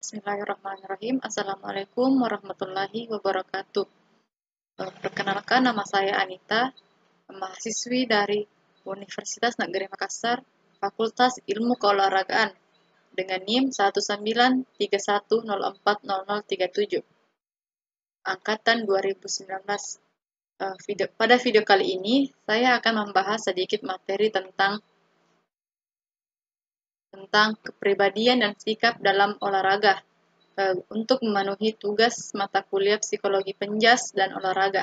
Bismillahirrahmanirrahim. Assalamualaikum warahmatullahi wabarakatuh. Perkenalkan, nama saya Anita, mahasiswi dari Universitas Negeri Makassar, Fakultas Ilmu Keolahragaan, dengan NIM 193104037, angkatan 2019. Pada video kali ini, saya akan membahas sedikit materi tentang kepribadian dan sikap dalam olahraga untuk memenuhi tugas mata kuliah Psikologi Penjas dan Olahraga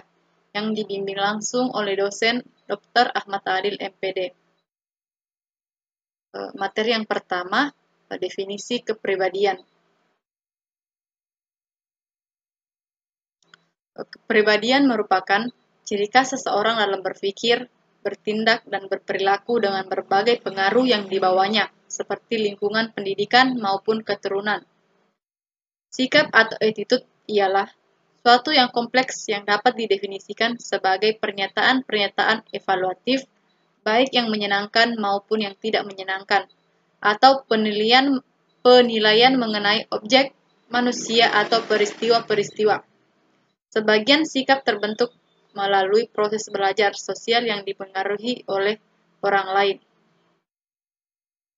yang dibimbing langsung oleh dosen Dr. Ahmad Adil MPD. Materi yang pertama, definisi kepribadian. Kepribadian merupakan ciri khas seseorang dalam berpikir, bertindak, dan berperilaku dengan berbagai pengaruh yang dibawanya, seperti lingkungan pendidikan maupun keturunan. Sikap atau attitude ialah suatu yang kompleks yang dapat didefinisikan sebagai pernyataan-pernyataan evaluatif, baik yang menyenangkan maupun yang tidak menyenangkan, atau penilaian mengenai objek, manusia, atau peristiwa-peristiwa. Sebagian sikap terbentuk melalui proses belajar sosial yang dipengaruhi oleh orang lain.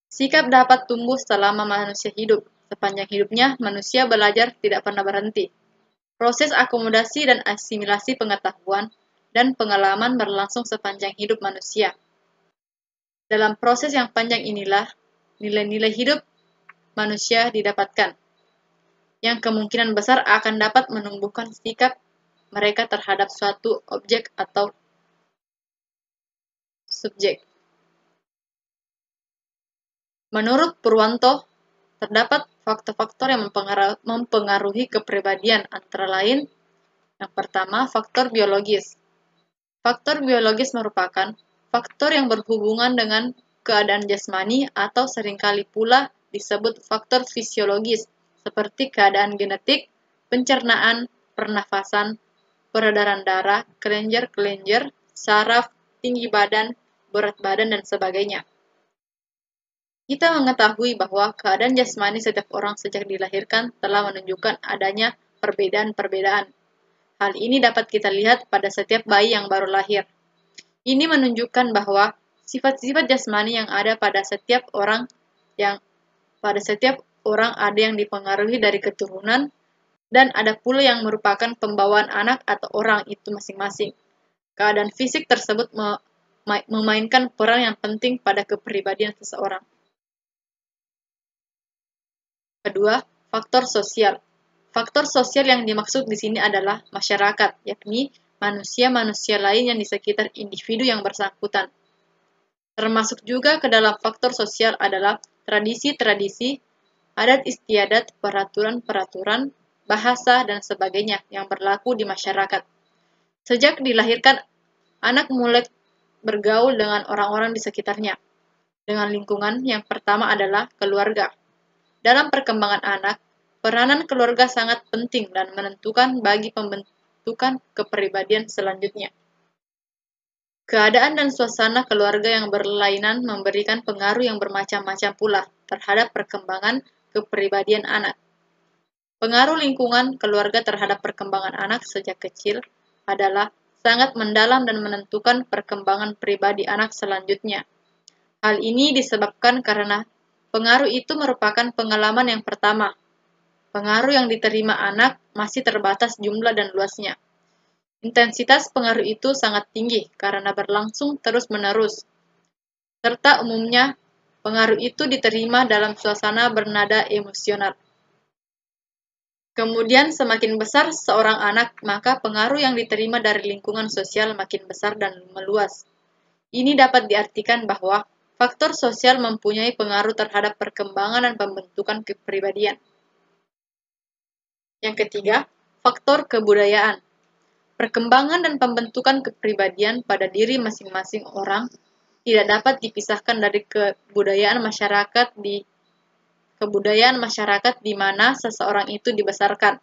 Sikap dapat tumbuh selama manusia hidup. Sepanjang hidupnya, manusia belajar tidak pernah berhenti. Proses akomodasi dan asimilasi pengetahuan dan pengalaman berlangsung sepanjang hidup manusia. Dalam proses yang panjang inilah, nilai-nilai hidup manusia didapatkan, yang kemungkinan besar akan dapat menumbuhkan sikap mereka terhadap suatu objek atau subjek. Menurut Purwanto, terdapat faktor-faktor yang mempengaruhi kepribadian, antara lain, yang pertama, faktor biologis. Faktor biologis merupakan faktor yang berhubungan dengan keadaan jasmani atau seringkali pula disebut faktor fisiologis, seperti keadaan genetik, pencernaan, pernafasan, peredaran darah, kelenjar-kelenjar, saraf, tinggi badan, berat badan, dan sebagainya. Kita mengetahui bahwa keadaan jasmani setiap orang sejak dilahirkan telah menunjukkan adanya perbedaan-perbedaan. Hal ini dapat kita lihat pada setiap bayi yang baru lahir. Ini menunjukkan bahwa sifat-sifat jasmani yang ada pada setiap orang ada yang dipengaruhi dari keturunan, dan ada pula yang merupakan pembawaan anak atau orang itu masing-masing. Keadaan fisik tersebut memainkan peran yang penting pada kepribadian seseorang. Kedua, faktor sosial. Faktor sosial yang dimaksud di sini adalah masyarakat, yakni manusia-manusia lain yang di sekitar individu yang bersangkutan. Termasuk juga ke dalam faktor sosial adalah tradisi-tradisi, adat istiadat, peraturan-peraturan, bahasa, dan sebagainya yang berlaku di masyarakat. Sejak dilahirkan, anak mulai bergaul dengan orang-orang di sekitarnya. Dengan lingkungan yang pertama adalah keluarga. Dalam perkembangan anak, peranan keluarga sangat penting dan menentukan bagi pembentukan kepribadian selanjutnya. Keadaan dan suasana keluarga yang berlainan memberikan pengaruh yang bermacam-macam pula terhadap perkembangan kepribadian anak. Pengaruh lingkungan keluarga terhadap perkembangan anak sejak kecil adalah sangat mendalam dan menentukan perkembangan pribadi anak selanjutnya. Hal ini disebabkan karena pengaruh itu merupakan pengalaman yang pertama. Pengaruh yang diterima anak masih terbatas jumlah dan luasnya. Intensitas pengaruh itu sangat tinggi karena berlangsung terus-menerus. Serta umumnya, pengaruh itu diterima dalam suasana bernada emosional. Kemudian semakin besar seorang anak, maka pengaruh yang diterima dari lingkungan sosial makin besar dan meluas. Ini dapat diartikan bahwa faktor sosial mempunyai pengaruh terhadap perkembangan dan pembentukan kepribadian. Yang ketiga, faktor kebudayaan. Perkembangan dan pembentukan kepribadian pada diri masing-masing orang tidak dapat dipisahkan dari kebudayaan masyarakat di mana seseorang itu dibesarkan.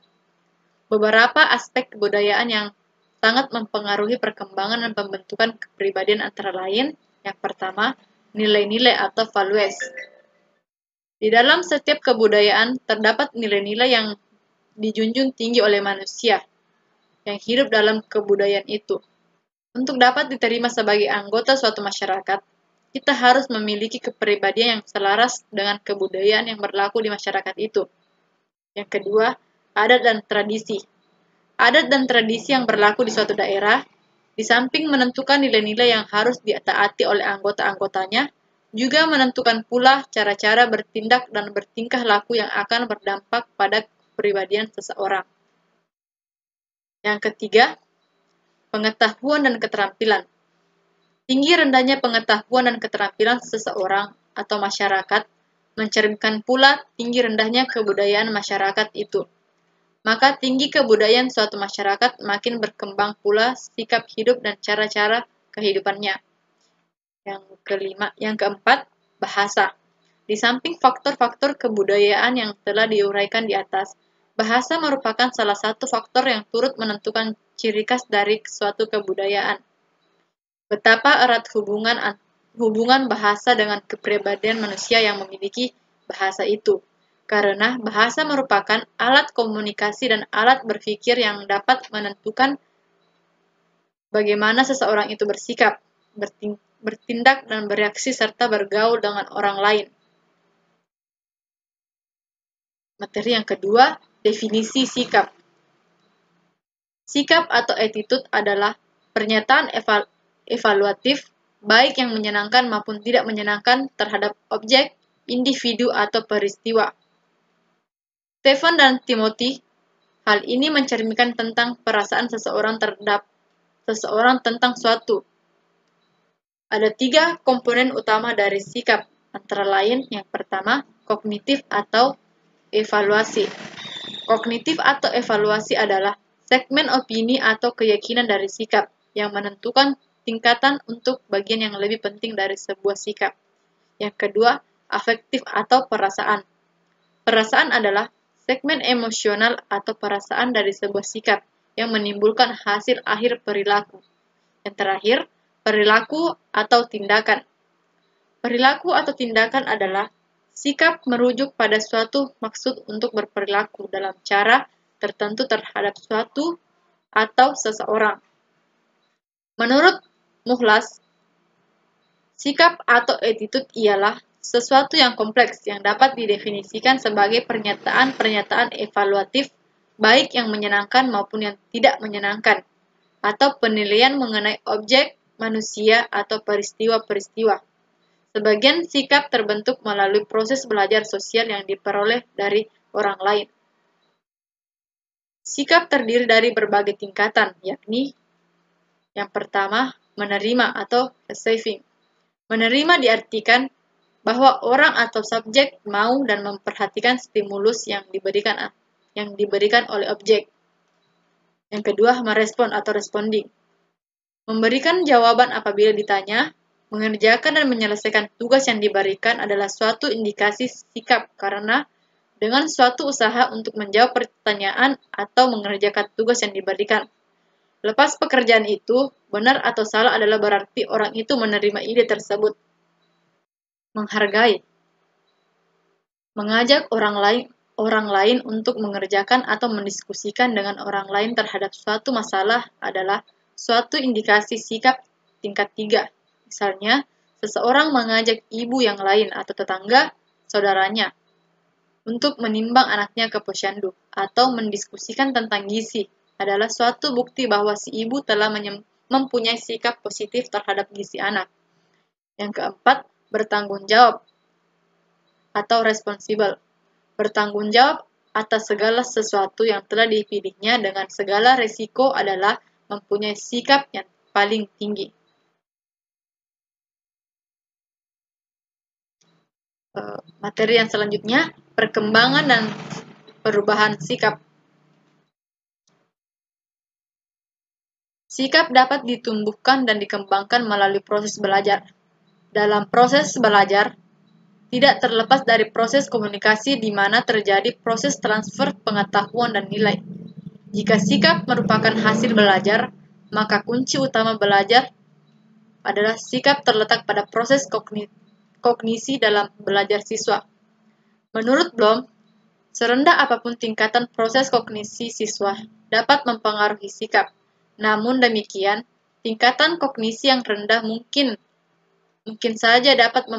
Beberapa aspek kebudayaan yang sangat mempengaruhi perkembangan dan pembentukan kepribadian antara lain, yang pertama, nilai-nilai atau values. Di dalam setiap kebudayaan terdapat nilai-nilai yang dijunjung tinggi oleh manusia yang hidup dalam kebudayaan itu. Untuk dapat diterima sebagai anggota suatu masyarakat, kita harus memiliki kepribadian yang selaras dengan kebudayaan yang berlaku di masyarakat itu. Yang kedua, adat dan tradisi. Adat dan tradisi yang berlaku di suatu daerah, di samping menentukan nilai-nilai yang harus ditaati oleh anggota-anggotanya, juga menentukan pula cara-cara bertindak dan bertingkah laku yang akan berdampak pada kepribadian seseorang. Yang ketiga, pengetahuan dan keterampilan. Tinggi rendahnya pengetahuan dan keterampilan seseorang atau masyarakat mencerminkan pula tinggi rendahnya kebudayaan masyarakat itu. Maka tinggi kebudayaan suatu masyarakat makin berkembang pula sikap hidup dan cara-cara kehidupannya. Yang keempat, bahasa. Di samping faktor-faktor kebudayaan yang telah diuraikan di atas, bahasa merupakan salah satu faktor yang turut menentukan ciri khas dari suatu kebudayaan. Betapa erat hubungan bahasa dengan kepribadian manusia yang memiliki bahasa itu. Karena bahasa merupakan alat komunikasi dan alat berpikir yang dapat menentukan bagaimana seseorang itu bersikap, bertindak dan bereaksi serta bergaul dengan orang lain. Materi yang kedua, definisi sikap. Sikap atau attitude adalah pernyataan evaluatif, baik yang menyenangkan maupun tidak menyenangkan terhadap objek, individu, atau peristiwa. Stephen dan Timothy, hal ini mencerminkan tentang perasaan seseorang terhadap seseorang tentang suatu. Ada 3 komponen utama dari sikap, antara lain yang pertama, kognitif atau evaluasi. Kognitif atau evaluasi adalah segmen opini atau keyakinan dari sikap yang menentukan tingkatan untuk bagian yang lebih penting dari sebuah sikap. Yang kedua, afektif atau perasaan. Perasaan adalah segmen emosional atau perasaan dari sebuah sikap yang menimbulkan hasil akhir perilaku. Yang terakhir, perilaku atau tindakan. Perilaku atau tindakan adalah sikap merujuk pada suatu maksud untuk berperilaku dalam cara tertentu terhadap suatu atau seseorang. Menurut Muhlas, sikap atau attitude ialah sesuatu yang kompleks yang dapat didefinisikan sebagai pernyataan-pernyataan evaluatif, baik yang menyenangkan maupun yang tidak menyenangkan, atau penilaian mengenai objek, manusia, atau peristiwa-peristiwa. Sebagian sikap terbentuk melalui proses belajar sosial yang diperoleh dari orang lain. Sikap terdiri dari berbagai tingkatan, yakni yang pertama, menerima atau receiving. Menerima diartikan bahwa orang atau subjek mau dan memperhatikan stimulus yang diberikan oleh objek. Yang kedua, merespon atau responding. Memberikan jawaban apabila ditanya, mengerjakan dan menyelesaikan tugas yang diberikan adalah suatu indikasi sikap karena dengan suatu usaha untuk menjawab pertanyaan atau mengerjakan tugas yang diberikan. Lepas pekerjaan itu, benar atau salah adalah berarti orang itu menerima ide tersebut. Menghargai. Mengajak orang lain untuk mengerjakan atau mendiskusikan dengan orang lain terhadap suatu masalah adalah suatu indikasi sikap tingkat 3. Misalnya, seseorang mengajak ibu yang lain atau tetangga, saudaranya, untuk menimbang anaknya ke posyandu atau mendiskusikan tentang gizi adalah suatu bukti bahwa si ibu telah mempunyai sikap positif terhadap gizi anak. Yang keempat, bertanggung jawab atau responsible. Bertanggung jawab atas segala sesuatu yang telah dipilihnya dengan segala resiko adalah mempunyai sikap yang paling tinggi. Materi yang selanjutnya, perkembangan dan perubahan sikap. Sikap dapat ditumbuhkan dan dikembangkan melalui proses belajar. Dalam proses belajar, tidak terlepas dari proses komunikasi di mana terjadi proses transfer pengetahuan dan nilai. Jika sikap merupakan hasil belajar, maka kunci utama belajar adalah sikap terletak pada proses kognisi dalam belajar siswa. Menurut Bloom, serendah apapun tingkatan proses kognisi siswa dapat mempengaruhi sikap. Namun demikian, tingkatan kognisi yang rendah mungkin saja dapat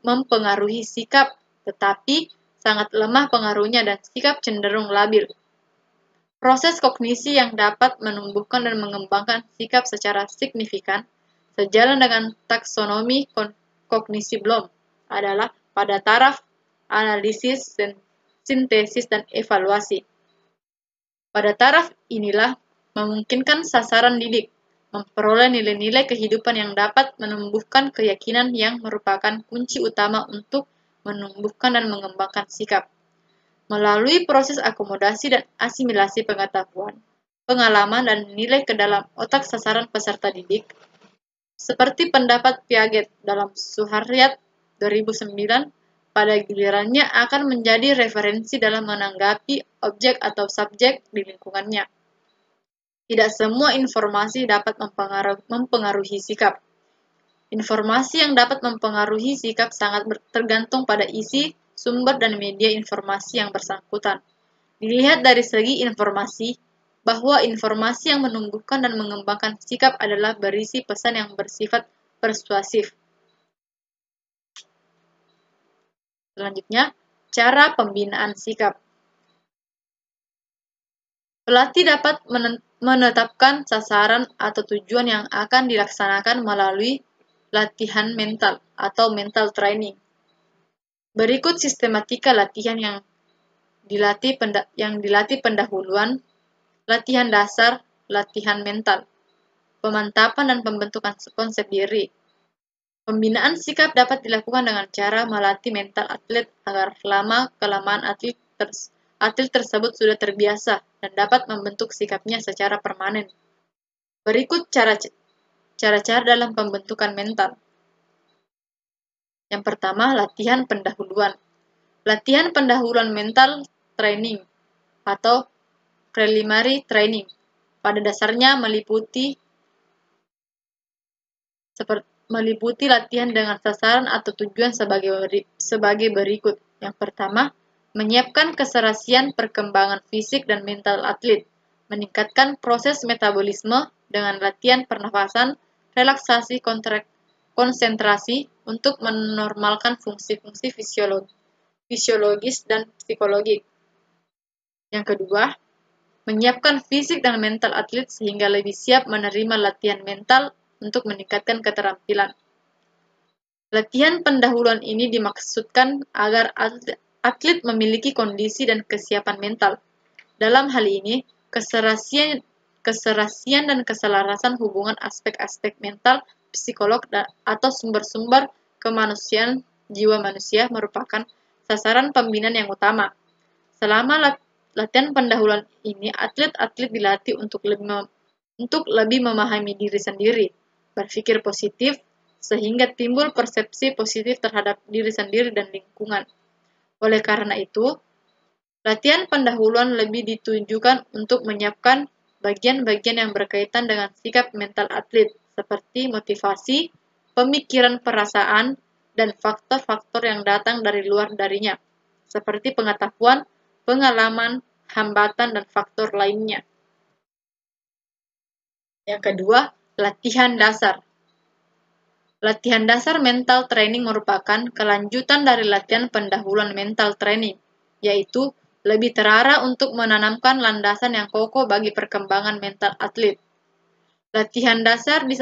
mempengaruhi sikap, tetapi sangat lemah pengaruhnya dan sikap cenderung labil. Proses kognisi yang dapat menumbuhkan dan mengembangkan sikap secara signifikan, sejalan dengan taksonomi kognisi Bloom, adalah pada taraf analisis, sintesis, dan evaluasi. Pada taraf inilah memungkinkan sasaran didik memperoleh nilai-nilai kehidupan yang dapat menumbuhkan keyakinan yang merupakan kunci utama untuk menumbuhkan dan mengembangkan sikap. Melalui proses akomodasi dan asimilasi pengetahuan, pengalaman, dan nilai ke dalam otak sasaran peserta didik, seperti pendapat Piaget dalam Suharyat 2009, pada gilirannya akan menjadi referensi dalam menanggapi objek atau subjek di lingkungannya. Tidak semua informasi dapat mempengaruhi sikap. Informasi yang dapat mempengaruhi sikap sangat tergantung pada isi, sumber, dan media informasi yang bersangkutan. Dilihat dari segi informasi, bahwa informasi yang menumbuhkan dan mengembangkan sikap adalah berisi pesan yang bersifat persuasif. Selanjutnya, cara pembinaan sikap. Pelatih dapat menetapkan sasaran atau tujuan yang akan dilaksanakan melalui latihan mental atau mental training. Berikut sistematika latihan yang dilatih pendahuluan, latihan dasar, latihan mental, pemantapan dan pembentukan konsep diri. Pembinaan sikap dapat dilakukan dengan cara melatih mental atlet agar lama-kelamaan atlet tersebut sudah terbiasa dan dapat membentuk sikapnya secara permanen. Berikut cara-cara dalam pembentukan mental. Yang pertama, latihan pendahuluan. Latihan pendahuluan mental training atau preliminary training pada dasarnya meliputi latihan dengan sasaran atau tujuan sebagai berikut. Yang pertama, menyiapkan keserasian perkembangan fisik dan mental atlet, meningkatkan proses metabolisme dengan latihan pernafasan, relaksasi konsentrasi untuk menormalkan fungsi-fungsi fisiologis dan psikologis. Yang kedua, menyiapkan fisik dan mental atlet sehingga lebih siap menerima latihan mental untuk meningkatkan keterampilan. Latihan pendahuluan ini dimaksudkan agar atlet memiliki kondisi dan kesiapan mental. Dalam hal ini, keserasian dan keselarasan hubungan aspek-aspek mental, psikolog, atau sumber-sumber kemanusiaan jiwa manusia merupakan sasaran pembinaan yang utama. Selama latihan pendahuluan ini, atlet-atlet dilatih untuk lebih memahami diri sendiri, berpikir positif, sehingga timbul persepsi positif terhadap diri sendiri dan lingkungan. Oleh karena itu, latihan pendahuluan lebih ditujukan untuk menyiapkan bagian-bagian yang berkaitan dengan sikap mental atlet, seperti motivasi, pemikiran, perasaan, dan faktor-faktor yang datang dari luar darinya, seperti pengetahuan, pengalaman, hambatan, dan faktor lainnya. Yang kedua, latihan dasar. Latihan dasar mental training merupakan kelanjutan dari latihan pendahuluan mental training, yaitu lebih terarah untuk menanamkan landasan yang kokoh bagi perkembangan mental atlet. Latihan dasar di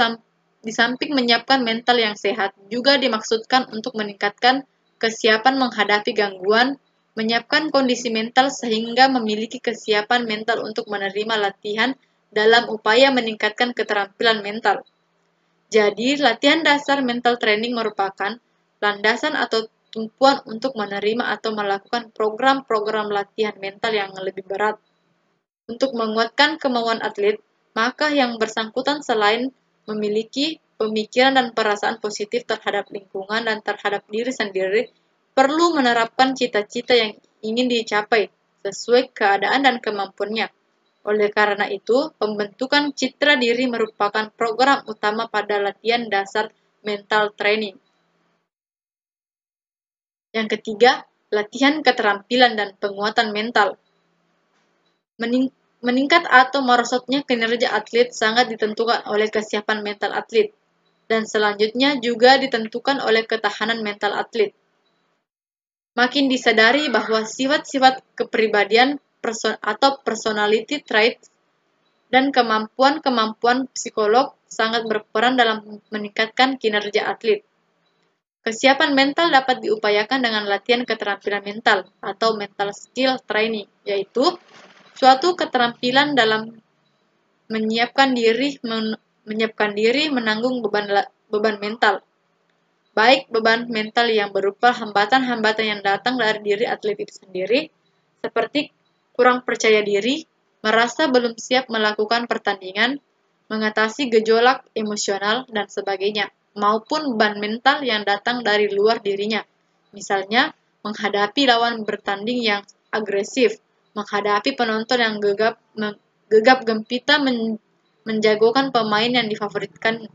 samping menyiapkan mental yang sehat, juga dimaksudkan untuk meningkatkan kesiapan menghadapi gangguan, menyiapkan kondisi mental sehingga memiliki kesiapan mental untuk menerima latihan dalam upaya meningkatkan keterampilan mental. Jadi, latihan dasar mental training merupakan landasan atau tumpuan untuk menerima atau melakukan program-program latihan mental yang lebih berat. Untuk menguatkan kemauan atlet, maka yang bersangkutan selain memiliki pemikiran dan perasaan positif terhadap lingkungan dan terhadap diri sendiri, perlu menerapkan cita-cita yang ingin dicapai sesuai keadaan dan kemampuannya. Oleh karena itu, pembentukan citra diri merupakan program utama pada latihan dasar mental training. Yang ketiga, latihan keterampilan dan penguatan mental. Meningkat atau merosotnya kinerja atlet sangat ditentukan oleh kesiapan mental atlet, dan selanjutnya juga ditentukan oleh ketahanan mental atlet. Makin disadari bahwa sifat-sifat kepribadian atau personality traits dan kemampuan-kemampuan psikolog sangat berperan dalam meningkatkan kinerja atlet. Kesiapan mental dapat diupayakan dengan latihan keterampilan mental atau mental skill training, yaitu suatu keterampilan dalam menyiapkan diri menanggung beban mental, baik beban mental yang berupa hambatan-hambatan yang datang dari diri atlet itu sendiri, seperti kurang percaya diri, merasa belum siap melakukan pertandingan, mengatasi gejolak emosional, dan sebagainya, maupun beban mental yang datang dari luar dirinya. Misalnya, menghadapi lawan bertanding yang agresif, menghadapi penonton yang gegap gempita menjagokan pemain yang difavoritkan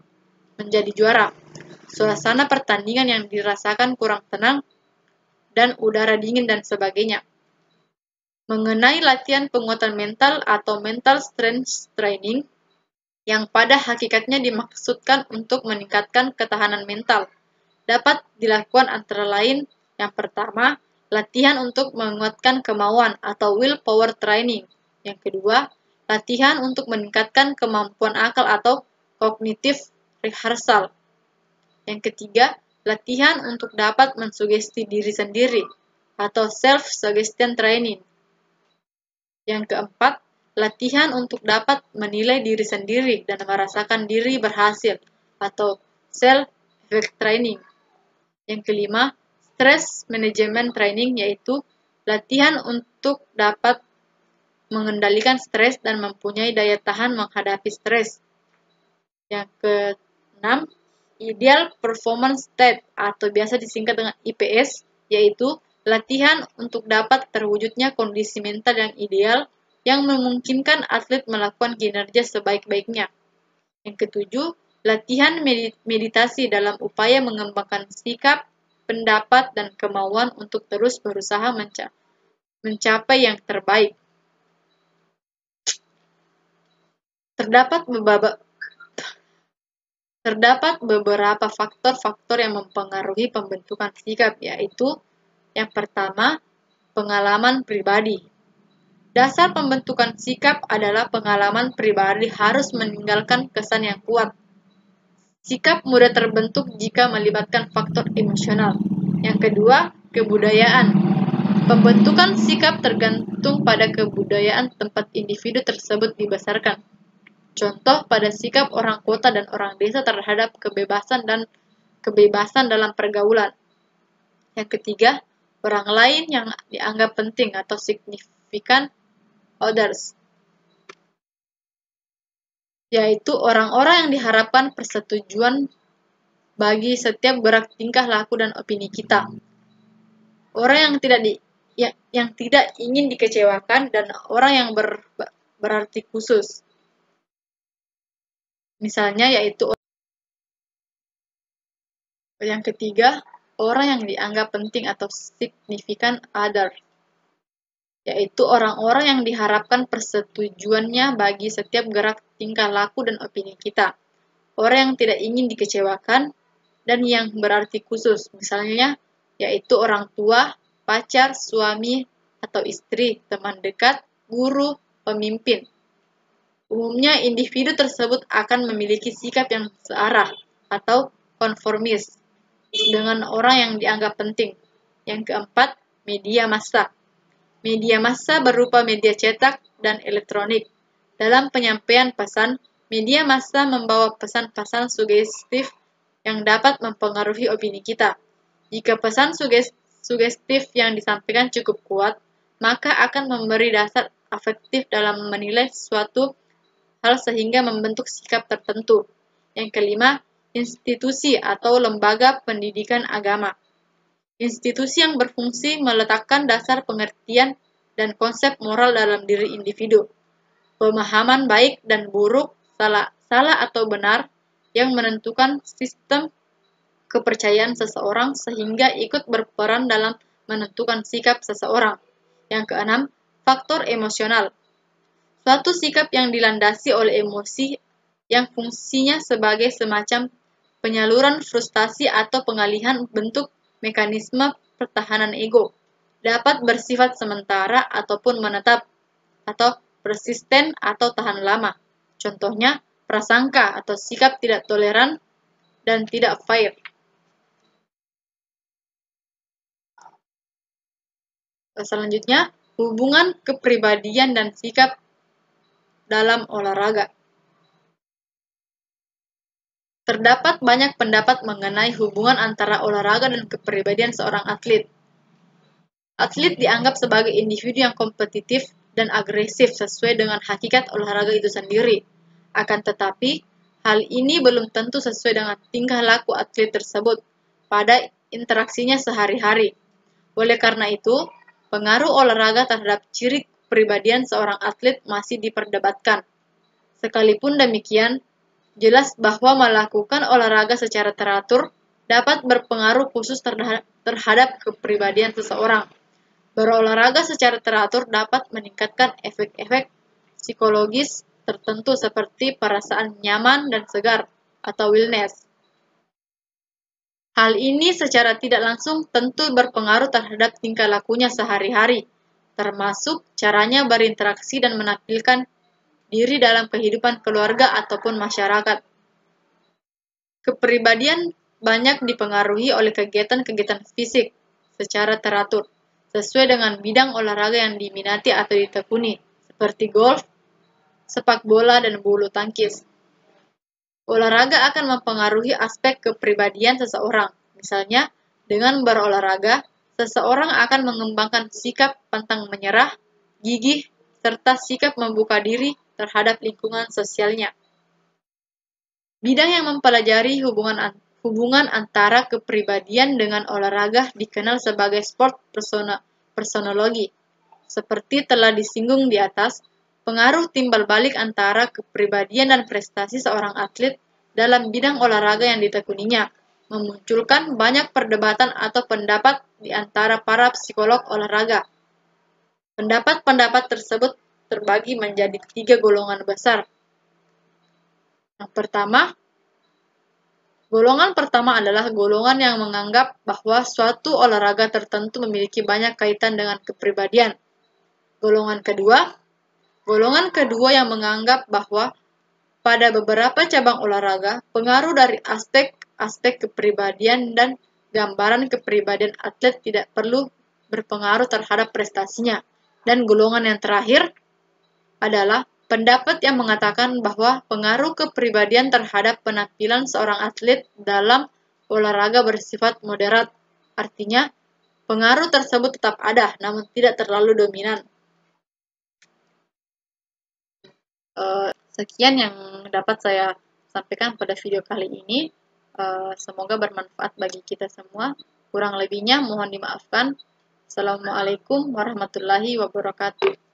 menjadi juara, suasana pertandingan yang dirasakan kurang tenang, dan udara dingin dan sebagainya. Mengenai latihan penguatan mental atau mental strength training, yang pada hakikatnya dimaksudkan untuk meningkatkan ketahanan mental, dapat dilakukan antara lain yang pertama, latihan untuk menguatkan kemauan atau willpower training. Yang kedua, latihan untuk meningkatkan kemampuan akal atau cognitive rehearsal. Yang ketiga, latihan untuk dapat mensugesti diri sendiri atau self-suggestion training. Yang keempat, latihan untuk dapat menilai diri sendiri dan merasakan diri berhasil atau self-effect training. Yang kelima, stress management training, yaitu latihan untuk dapat mengendalikan stres dan mempunyai daya tahan menghadapi stres. Yang keenam, ideal performance state atau biasa disingkat dengan IPS, yaitu latihan untuk dapat terwujudnya kondisi mental yang ideal yang memungkinkan atlet melakukan kinerja sebaik-baiknya. Yang ketujuh, latihan meditasi dalam upaya mengembangkan sikap, pendapat, dan kemauan untuk terus berusaha mencapai yang terbaik. Terdapat beberapa faktor-faktor yang mempengaruhi pembentukan sikap, yaitu yang pertama, pengalaman pribadi. Dasar pembentukan sikap adalah pengalaman pribadi harus meninggalkan kesan yang kuat. Sikap mudah terbentuk jika melibatkan faktor emosional. Yang kedua, kebudayaan. Pembentukan sikap tergantung pada kebudayaan tempat individu tersebut dibesarkan. Contoh pada sikap orang kota dan orang desa terhadap kebebasan dalam pergaulan. Yang ketiga, orang lain yang dianggap penting atau signifikan others, yaitu orang-orang yang diharapkan persetujuan bagi setiap gerak tingkah laku dan opini kita. Orang yang tidak ingin dikecewakan dan orang yang berarti khusus. Misalnya yaitu yang ketiga, orang yang dianggap penting atau signifikan other, yaitu orang-orang yang diharapkan persetujuannya bagi setiap gerak tingkah laku dan opini kita. Orang yang tidak ingin dikecewakan dan yang berarti khusus, misalnya yaitu orang tua, pacar, suami, atau istri, teman dekat, guru, pemimpin. Umumnya individu tersebut akan memiliki sikap yang searah atau konformis dengan orang yang dianggap penting. Yang keempat, media massa. Media massa berupa media cetak dan elektronik. Dalam penyampaian pesan, media massa membawa pesan-pesan sugestif yang dapat mempengaruhi opini kita. Jika pesan sugestif yang disampaikan cukup kuat, maka akan memberi dasar afektif dalam menilai suatu hal sehingga membentuk sikap tertentu. Yang kelima, institusi atau lembaga pendidikan agama. Institusi yang berfungsi meletakkan dasar pengertian dan konsep moral dalam diri individu. Pemahaman baik dan buruk, salah atau benar, yang menentukan sistem kepercayaan seseorang sehingga ikut berperan dalam menentukan sikap seseorang. Yang keenam, faktor emosional. Suatu sikap yang dilandasi oleh emosi yang fungsinya sebagai semacam penyaluran frustasi atau pengalihan bentuk mekanisme pertahanan ego, dapat bersifat sementara ataupun menetap, atau persisten atau tahan lama. Contohnya, prasangka atau sikap tidak toleran dan tidak fair. Selanjutnya, hubungan kepribadian dan sikap dalam olahraga. Terdapat banyak pendapat mengenai hubungan antara olahraga dan kepribadian seorang atlet. Atlet dianggap sebagai individu yang kompetitif dan agresif sesuai dengan hakikat olahraga itu sendiri. Akan tetapi, hal ini belum tentu sesuai dengan tingkah laku atlet tersebut pada interaksinya sehari-hari. Oleh karena itu, pengaruh olahraga terhadap ciri kepribadian seorang atlet masih diperdebatkan. Sekalipun demikian, jelas bahwa melakukan olahraga secara teratur dapat berpengaruh khusus terhadap kepribadian seseorang. Berolahraga secara teratur dapat meningkatkan efek-efek psikologis tertentu seperti perasaan nyaman dan segar atau wellness. Hal ini secara tidak langsung tentu berpengaruh terhadap tingkah lakunya sehari-hari, termasuk caranya berinteraksi dan menampilkan diri dalam kehidupan keluarga ataupun masyarakat. Kepribadian banyak dipengaruhi oleh kegiatan-kegiatan fisik secara teratur, sesuai dengan bidang olahraga yang diminati atau ditekuni, seperti golf, sepak bola, dan bulu tangkis. Olahraga akan mempengaruhi aspek kepribadian seseorang. Misalnya, dengan berolahraga, seseorang akan mengembangkan sikap pantang menyerah, gigih, serta sikap membuka diri terhadap lingkungan sosialnya. Bidang yang mempelajari hubungan antara kepribadian dengan olahraga dikenal sebagai sport personologi. Seperti telah disinggung di atas, pengaruh timbal balik antara kepribadian dan prestasi seorang atlet dalam bidang olahraga yang ditekuninya memunculkan banyak perdebatan atau pendapat di antara para psikolog olahraga. Pendapat-pendapat tersebut terbagi menjadi 3 golongan besar. Yang pertama, golongan pertama adalah golongan yang menganggap bahwa suatu olahraga tertentu memiliki banyak kaitan dengan kepribadian. Golongan kedua yang menganggap bahwa pada beberapa cabang olahraga, pengaruh dari aspek kepribadian dan gambaran kepribadian atlet tidak perlu berpengaruh terhadap prestasinya. Dan golongan yang terakhir adalah pendapat yang mengatakan bahwa pengaruh kepribadian terhadap penampilan seorang atlet dalam olahraga bersifat moderat. Artinya, pengaruh tersebut tetap ada, namun tidak terlalu dominan. Sekian yang dapat saya sampaikan pada video kali ini. Semoga bermanfaat bagi kita semua. Kurang lebihnya mohon dimaafkan. Assalamualaikum warahmatullahi wabarakatuh.